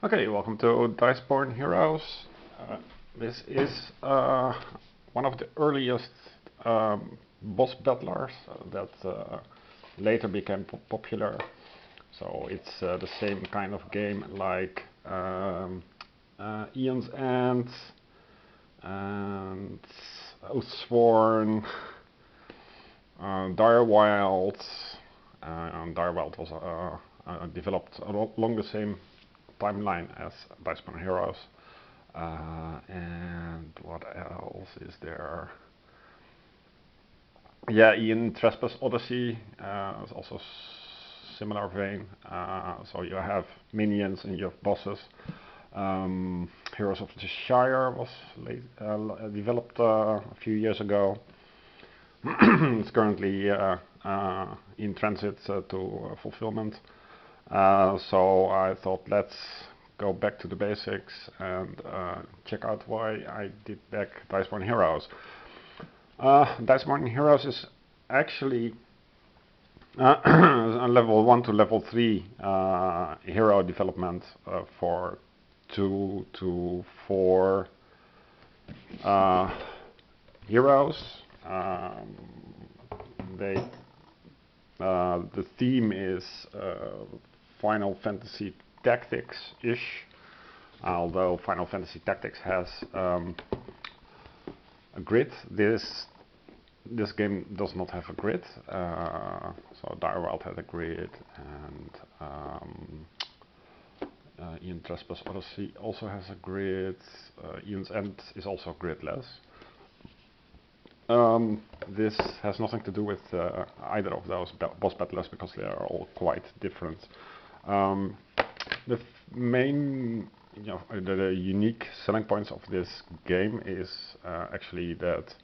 Okay, welcome to Diceborn Heroes. This is one of the earliest boss battlers that later became popular. So it's the same kind of game like Aeon's End and Oathsworn, Direwild. Direwild was developed along the same timeline as Diceborn Heroes. And what else is there? Yeah, Aeon Trespass Odyssey is also similar vein. So you have minions and you have bosses. Heroes of the Shire was developed a few years ago. It's currently in transit to fulfillment. So I thought, let's go back to the basics and check out why I did back Diceborn Heroes. Diceborn Heroes is actually a level 1 to level 3 hero development for 2 to 4 heroes. The theme is Final Fantasy Tactics-ish, although Final Fantasy Tactics has a grid. This game does not have a grid. So Direwild has a grid, and Aeon Trespass Odyssey also has a grid. Aeon's End is also gridless. This has nothing to do with either of those boss battlers because they are all quite different. The main, the unique selling points of this game is actually that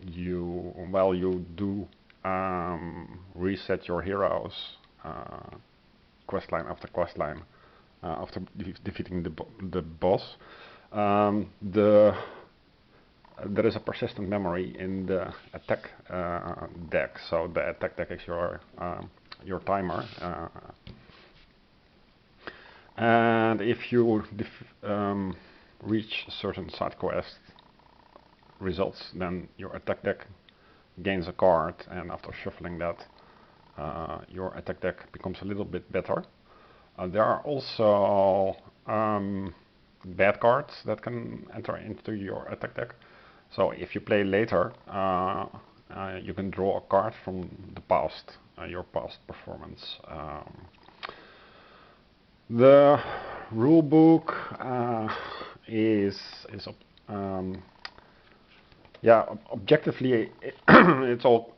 you do reset your heroes questline after questline after defeating the boss. There is a persistent memory in the attack deck, so the attack deck is your timer, and if you reach certain side quest results, then your attack deck gains a card, and after shuffling that, your attack deck becomes a little bit better. There are also bad cards that can enter into your attack deck. So if you play later, you can draw a card from the past, your past performance. The rule book is objectively it's all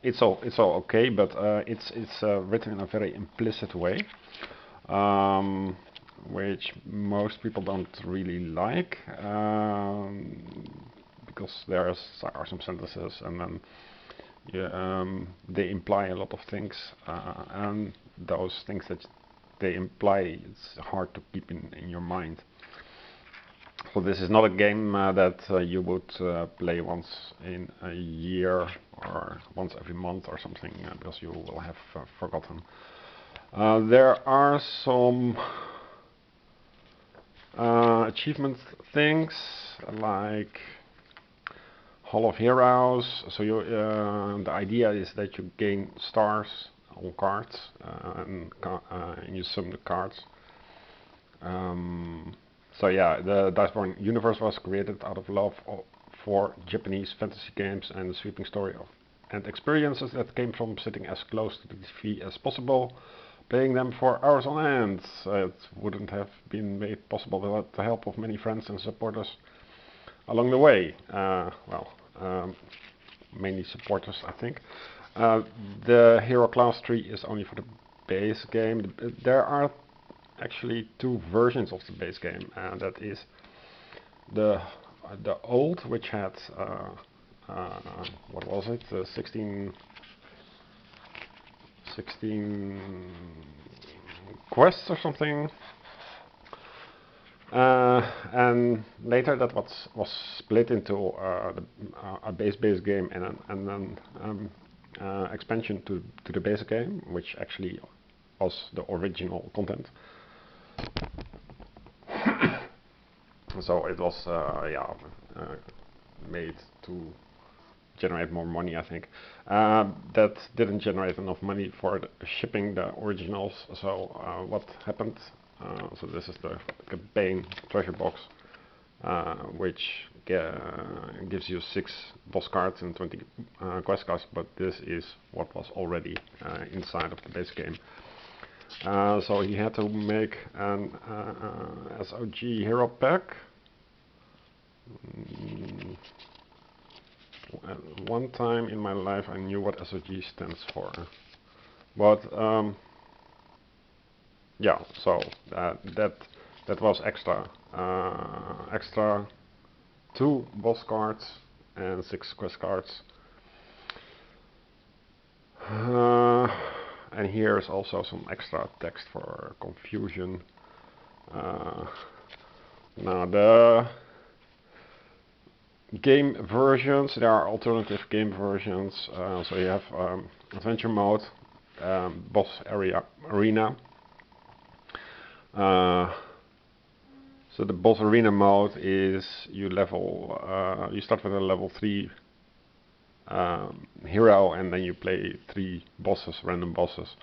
okay, but it's written in a very implicit way, which most people don't really like. Because there are some sentences and then they imply a lot of things, and those things that they imply, it's hard to keep in your mind. So this is not a game that you would play once in a year or once every month or something, because you will have forgotten. There are some achievement things like Hall of Heroes. So the idea is that you gain stars on cards, and you sum the cards. So yeah, the Diceborn universe was created out of love for Japanese fantasy games and the sweeping story and experiences that came from sitting as close to the TV as possible, playing them for hours on end. It wouldn't have been made possible without the help of many friends and supporters along the way. Mainly supporters, I think. The hero class tree is only for the base game. There are actually 2 versions of the base game, and that is the old, which had what was it, 16 quests or something. And later that was split into a base game and then expansion to the base game, which actually was the original content. So it was made to generate more money, I think. That didn't generate enough money for shipping the originals. So what happened? So this is the campaign treasure box, which gives you 6 boss cards and 20 quest cards, but this is what was already inside of the base game. So he had to make an SOG hero pack. One time in my life I knew what SOG stands for, but yeah, so that was extra. Extra 2 boss cards and 6 quest cards. And here's also some extra text for confusion. Now the game versions, there are alternative game versions. So you have adventure mode, boss arena. So the boss arena mode is you start with a level 3 hero, and then you play 3 bosses, random bosses.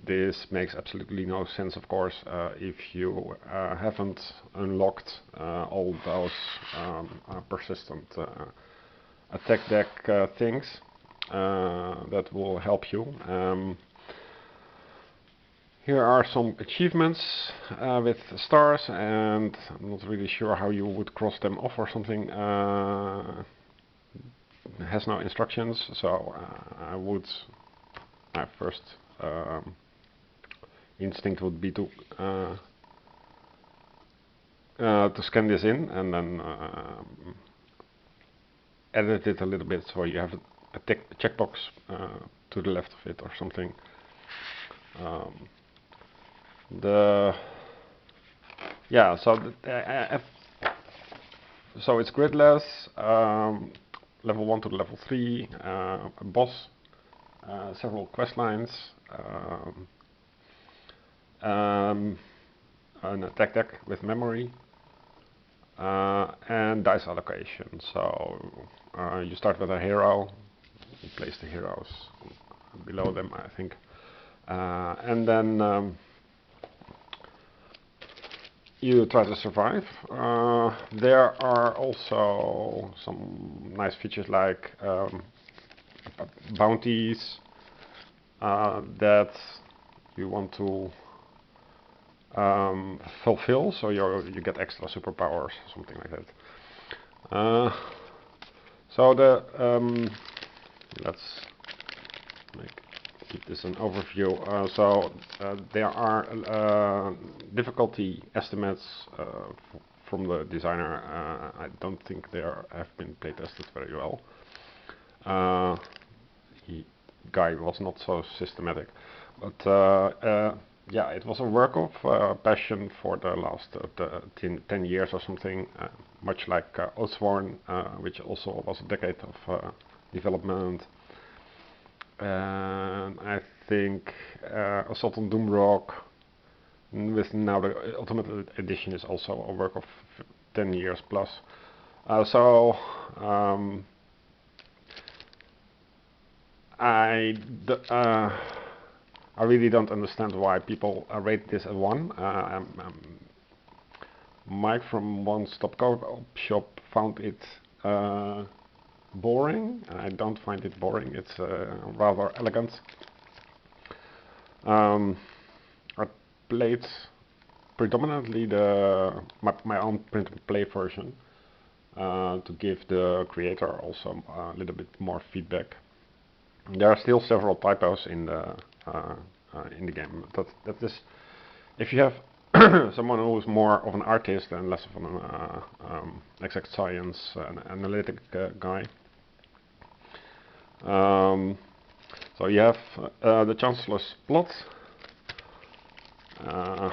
This makes absolutely no sense, of course, if you haven't unlocked all those persistent attack deck things that will help you. Here are some achievements with stars, and I'm not really sure how you would cross them off or something. It has no instructions, so my first instinct would be to scan this in and then edit it a little bit so you have a checkbox to the left of it or something. So it's gridless, level 1 to level 3, a boss, several quest lines, an attack deck with memory, and dice allocation. So you start with a hero, you place the heroes below them, I think, and then you try to survive. There are also some nice features like bounties that you want to fulfill, so you get extra superpowers, something like that. So let's keep this an overview. There are difficulty estimates from the designer. I don't think they have been playtested very well. Guy was not so systematic, but yeah, it was a work of passion for the last 10 years or something, much like Oathsworn, which also was a decade of development. And I think Assault on Doomrock, with now the Ultimate Edition, is also a work of 10 years plus. I really don't understand why people rate this a 1. Mike from One Stop Co-op Shop found it boring, and I don't find it boring. It's rather elegant. I played predominantly my own print and play version to give the creator also a little bit more feedback. There are still several typos in the game. That is, if you have someone who is more of an artist and less of an exact science and analytic guy. So you have the Chancellor's plot, the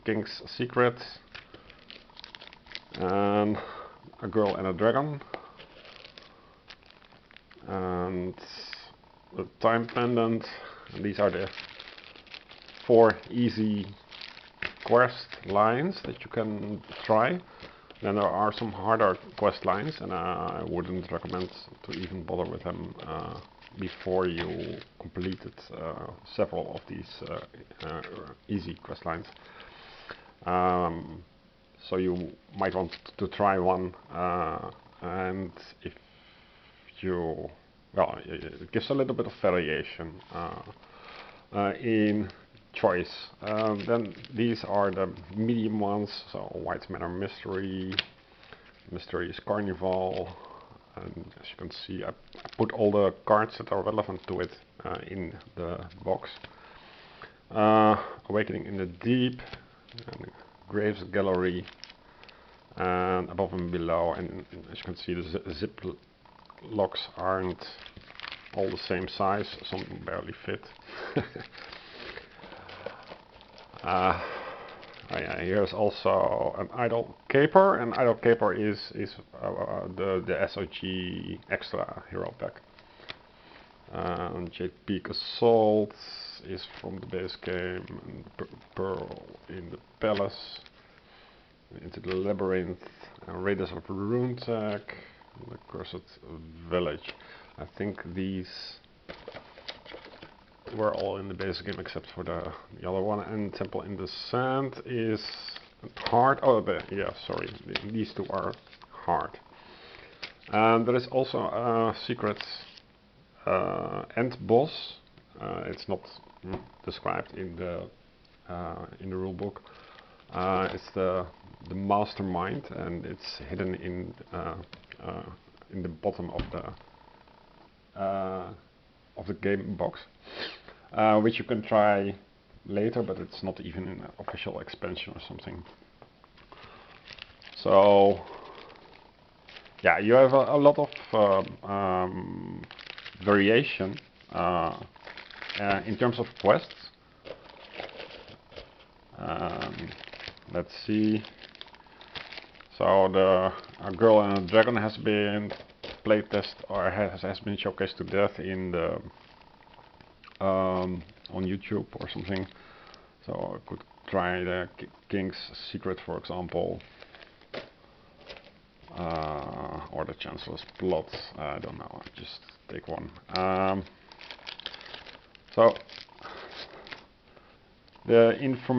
King's secret, and a girl and a dragon, and the time pendant. And these are the 4 easy quest lines that you can try. Then there are some harder quest lines, and I wouldn't recommend to even bother with them before you completed several of these easy quest lines. So you might want to try one, and if you, well, it gives a little bit of variation in choice. Then these are the medium ones, so White Manor Mystery, Mystery is Carnival, and as you can see I put all the cards that are relevant to it in the box. Awakening in the Deep, and Graves Gallery, and above and below, and as you can see the zip locks aren't all the same size, some barely fit. Yeah, here's also an Idle Caper, and Idle Caper is the SOG extra hero pack. Jade Peak Assault is from the base game, and Pearl in the Palace, Into the Labyrinth, and Raiders of Runetek, and the Cursed Village. I think these were all in the base game except for the other one. And Temple in the Sand is hard. Oh, yeah, sorry, these two are hard. And there is also a secret end boss. It's not described in the rulebook. It's the mastermind, and it's hidden in the bottom of the game box, which you can try later, but it's not even an official expansion or something. So yeah, you have a lot of variation in terms of quests. Let's see. So the Girl and a Dragon has been playtest, or has been showcased to death in the on YouTube or something. So I could try the King's Secret, for example, or the Chancellor's Plot. I don't know. Just take one. So the information